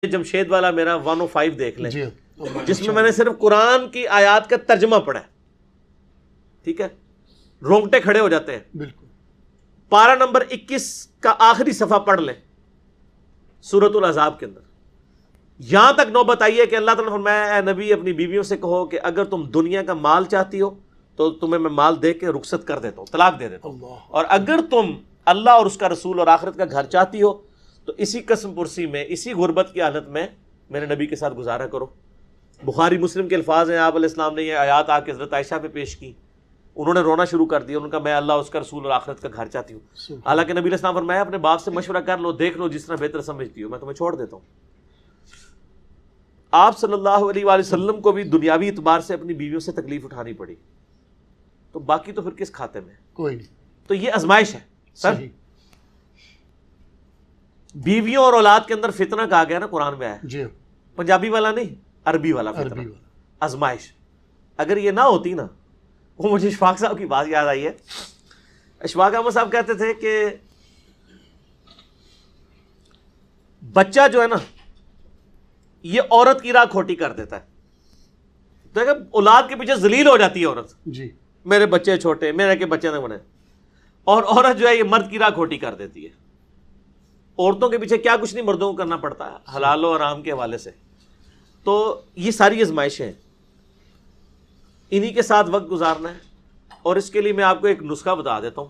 جمشید والا میرا 105 دیکھ لیں جی جس میں نے صرف قرآن کی آیات کا ترجمہ پڑھا ہے، ٹھیک ہے، رونگٹے کھڑے ہو جاتے ہیں. بالکل. پارہ نمبر 21 کا آخری صفحہ پڑھ لیں سورۃ الاحزاب کے اندر. یہاں تک نوبت آئی ہے کہ اللہ تعالیٰ نے فرمایا اے نبی اپنی بیویوں سے کہو کہ اگر تم دنیا کا مال چاہتی ہو تو تمہیں میں مال دے کے رخصت کر دیتا ہوں، طلاق دے دیتا ہوں، اللہ. اور اگر تم اللہ اور اس کا رسول اور آخرت کا گھر چاہتی ہو تو اسی قسم پرسی میں، اسی غربت کی حالت میں میرے نبی کے ساتھ گزارا کرو. بخاری مسلم کے الفاظ ہیں، آپ علیہ السلام نے یہ آیات آ کے حضرت عائشہ پہ پیش کی، انہوں نے رونا شروع کر دیا، انہوں نے کہا میں اللہ اس کا رسول اور آخرت کا گھر چاہتی ہوں. حالانکہ نبی علیہ السلام فرمایا اپنے باپ سے مشورہ کر لو، دیکھ لو جس طرح بہتر سمجھتی ہو، میں تمہیں چھوڑ دیتا ہوں. آپ صلی اللہ علیہ وآلہ وسلم کو بھی دنیاوی اعتبار سے اپنی بیویوں سے تکلیف اٹھانی پڑی، تو باقی تو پھر کس کھاتے میں؟ کوئی نہیں. تو یہ آزمائش ہے سر. صحیح. بیویوں اور اولاد کے اندر فتنہ کہا گیا نا، قرآن میں آیا، جی پنجابی والا نہیں، عربی والا فتنہ، عربی والا. آزمائش. اگر یہ نہ ہوتی نا، وہ مجھے اشفاق صاحب کی بات یاد آئی ہے. اشفاق احمد صاحب کہتے تھے کہ بچہ جو ہے نا یہ عورت کی راہ کھوٹی کر دیتا ہے. تو اولاد کے پیچھے ذلیل ہو جاتی ہے عورت، جی میرے بچے چھوٹے، میرے کے بچے نہ بنے، اور عورت جو ہے یہ مرد کی راہ کھوٹی کر دیتی ہے. عورتوں کے پیچھے کیا کچھ نہیں مردوں کو کرنا پڑتا ہے حلال و حرام کے حوالے سے. تو یہ ساری آزمائشیں ہیں، انہی کے ساتھ وقت گزارنا ہے. اور اس کے لیے میں آپ کو ایک نسخہ بتا دیتا ہوں،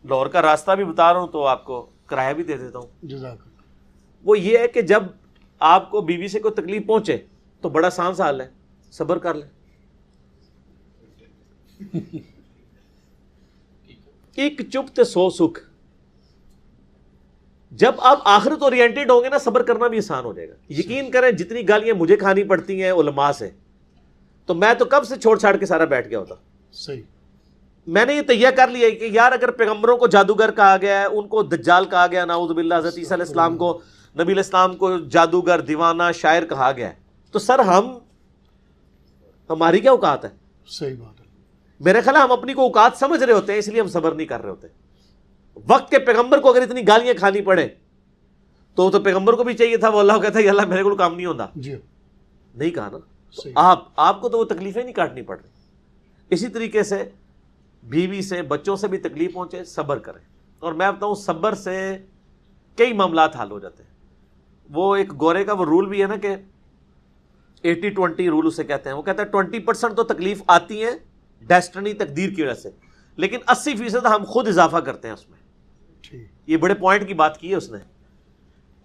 لاہور کا راستہ بھی بتا رہا ہوں تو آپ کو کرایہ بھی دے دیتا ہوں. جزاک اللہ. وہ یہ ہے کہ جب آپ کو بیوی سے کوئی تکلیف پہنچے تو بڑا آسان سا حل ہے، صبر کر لیں. ایک چپ تے 100 سکھ. جب آپ آخرت اورینٹڈ ہوں گے نا، صبر کرنا بھی آسان ہو جائے گا. یقین کریں جتنی گالیاں مجھے کھانی پڑتی ہیں علماء سے، تو میں تو کب سے چھوڑ چھاڑ کے سارا بیٹھ گیا ہوتا. صحیح. میں نے یہ تیہ کر لیا کہ یار اگر پیغمبروں کو جادوگر کہا گیا ہے، ان کو دجال کہا گیا، نعوذ باللہ، حضرت عیسیٰ علیہ السلام کو، نبی علیہ السلام کو جادوگر، دیوانہ، شاعر کہا گیا ہے، تو سر ہماری کیا اوقات ہے؟ صحیح بات ہے. میرے خیال ہے ہم اپنی کو اوقات سمجھ رہے ہوتے ہیں، اس لیے ہم صبر نہیں کر رہے ہوتے. وقت کے پیغمبر کو اگر اتنی گالیاں کھانی پڑے تو پیغمبر کو بھی چاہیے تھا، وہ اللہ کو کہتا ہے اللہ میرے کو کام نہیں ہوتا. جی نہیں کہا نا. صحیح. آپ کو تو وہ تکلیفیں نہیں کاٹنی پڑ رہی. اسی طریقے سے بیوی سے، بچوں سے بھی تکلیف پہنچے، صبر کریں. اور میں بتاؤں صبر سے کئی معاملات حل ہو جاتے ہیں. وہ ایک گورے کا وہ رول بھی ہے نا کہ 80-20 رول اسے کہتے ہیں. وہ کہتا ہے 20% تو تکلیف آتی ہیں ڈیسٹنی، تقدیر کی وجہ سے، لیکن 80% ہم خود اضافہ کرتے ہیں اس میں. ٹھیک. یہ بڑے پوائنٹ کی بات کی ہے اس نے.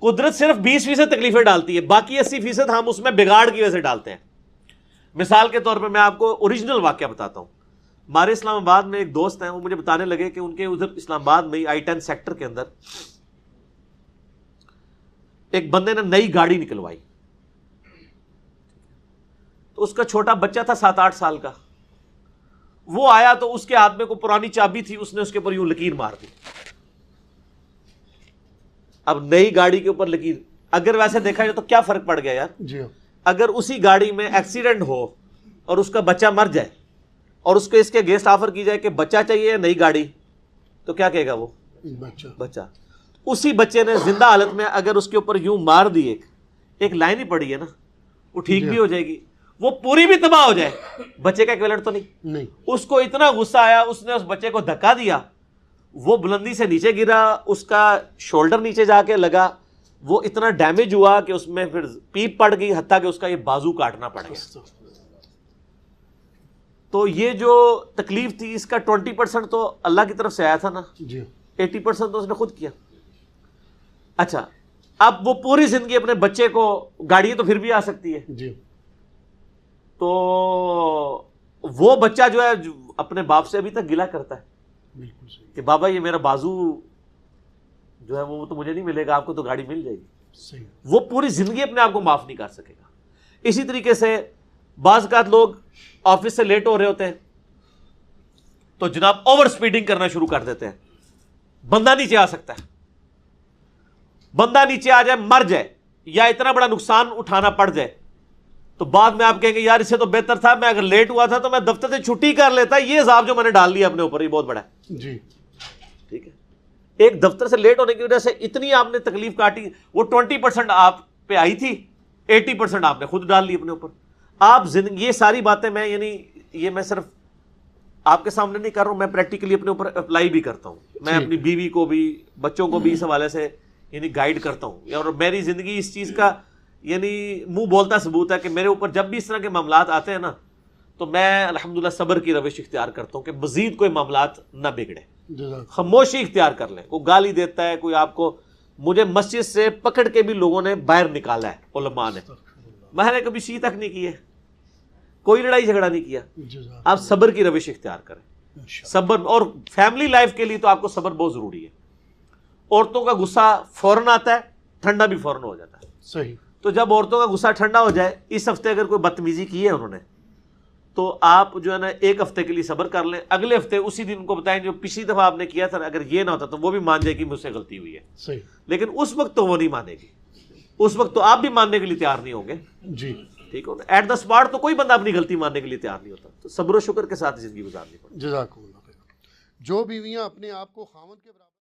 قدرت صرف 20% تکلیفیں ڈالتی ہے، باقی 80% ہم اس میں بگاڑ کی وجہ سے ڈالتے ہیں. مثال کے طور پہ میں آپ کو اوریجنل واقعہ بتاتا ہوں. ہمارے اسلام آباد میں ایک دوست ہیں، وہ مجھے بتانے لگے کہ ان کے ادھر اسلام آباد میں I-10 سیکٹر کے اندر ایک بندے نے نئی گاڑی نکلوائی. تو اس کا چھوٹا بچہ تھا 7-8 سال کا. وہ آیا تو اس کے ہاتھ میں کوئی پرانی چابی تھی، اس نے اس کے اوپر یوں لکیر مار دی. اب نئی گاڑی کے اوپر لکیر، اگر ویسے دیکھا جائے تو کیا فرق پڑ گیا یار؟ جی اگر اسی گاڑی میں ایکسیڈنٹ ہو اور اس کا بچہ مر جائے اور اس کو اس کے اگینسٹ آفر کی جائے کہ بچہ چاہیے یا نئی گاڑی، تو کیا کہے گا وہ بچہ. اسی بچے نے زندہ حالت میں اگر اس کے اوپر یوں مار دی، ایک لائن ہی پڑی ہے نا، وہ ٹھیک بھی ہو جائے گی، وہ پوری بھی تباہ ہو جائے، بچے کا ایکویلنٹ تو نہیں. اس کو اتنا غصہ آیا، اس نے اس بچے کو دھکا دیا، وہ بلندی سے نیچے گرا، اس کا شولڈر نیچے جا کے لگا، وہ اتنا ڈیمیج ہوا کہ اس میں پھر پیپ پڑ گئی، حتیٰ کہ اس کا یہ بازو کاٹنا پڑ گیا. تو یہ جو تکلیف تھی اس کا 20% تو اللہ کی طرف سے آیا تھا نا، 80% تو اس نے خود کیا. اچھا، اب وہ پوری زندگی اپنے بچے کو، گاڑی تو پھر بھی آ سکتی ہے، تو وہ بچہ جو ہے اپنے باپ سے ابھی تک گلہ کرتا ہے کہ بابا یہ میرا بازو جو ہے وہ تو مجھے نہیں ملے گا، آپ کو تو گاڑی مل جائے گی. وہ پوری زندگی اپنے آپ کو معاف نہیں کر سکے گا. اسی طریقے سے بعض اوقات لوگ آفس سے لیٹ ہو رہے ہوتے ہیں تو جناب اوور سپیڈنگ کرنا شروع کر دیتے ہیں. بندہ نیچے آ سکتا ہے، بندہ نیچے آ جائے، مر جائے، یا اتنا بڑا نقصان اٹھانا پڑ جائے، تو بعد میں آپ کہیں گے یار اس سے تو بہتر تھا میں اگر لیٹ ہوا تھا تو میں دفتر سے چھٹی کر لیتا. یہ عذاب جو میں نے ڈال دیا اپنے اوپر، یہ بہت بڑا ہے. جی ٹھیک ہے، ایک دفتر سے لیٹ ہونے کی وجہ سے اتنی آپ نے تکلیف کاٹی، وہ 20% آپ پہ آئی تھی 80% آپ نے خود ڈال لی اپنے اوپر. آپ زندگی یہ ساری باتیں میں یعنی یہ میں صرف آپ کے سامنے نہیں کر رہا ہوں, میں پریکٹیکلی اپنے اوپر اپلائی بھی کرتا ہوں. میں اپنی بیوی کو بھی بچوں کو بھی اس حوالے سے یعنی گائیڈ کرتا ہوں, اور میری زندگی اس چیز کا یعنی منہ بولتا ثبوت ہے کہ میرے اوپر جب بھی اس طرح کے معاملات آتے ہیں نا تو میں الحمدللہ صبر کی روش اختیار کرتا ہوں کہ مزید کوئی معاملات نہ بگڑے. خاموشی اختیار کر لیں. کوئی گالی دیتا ہے, کوئی آپ کو, مجھے مسجد سے پکڑ کے بھی لوگوں نے باہر نکالا ہے علماء نے, میں نے کبھی شی تک نہیں کی ہے, کوئی لڑائی جھگڑا نہیں کیا. آپ صبر کی روش اختیار کریں. صبر, اور فیملی لائف کے لیے تو آپ کو صبر بہت ضروری ہے. عورتوں کا غصہ فوراً آتا ہے, ٹھنڈا بھی فوراً ہو جاتا ہے. صحیح. تو جب عورتوں کا غصہ ٹھنڈا ہو جائے, اس ہفتے اگر کوئی بدتمیزی کی ہے انہوں نے, تو آپ جو ہے نا ایک ہفتے کے لیے صبر کر لیں. اگلے ہفتے اسی دن کو بتائیں جو پچھلی دفعہ آپ نے کیا تھا, اگر یہ نہ ہوتا تو وہ بھی مان جائے کہ مجھ سے غلطی ہوئی ہے. صحیح. لیکن اس وقت تو وہ نہیں مانے گی, اس وقت تو آپ بھی ماننے کے لیے تیار نہیں ہوں گے. جی ٹھیک ہے, ایٹ دا اسپاٹ تو کوئی بندہ اپنی غلطی ماننے کے لیے تیار نہیں ہوتا. تو صبر و شکر کے ساتھ زندگی گزارنی پڑتی. جزاک اللہ خیر. جو بیویاں اپنے آپ کو خاوند کے برابر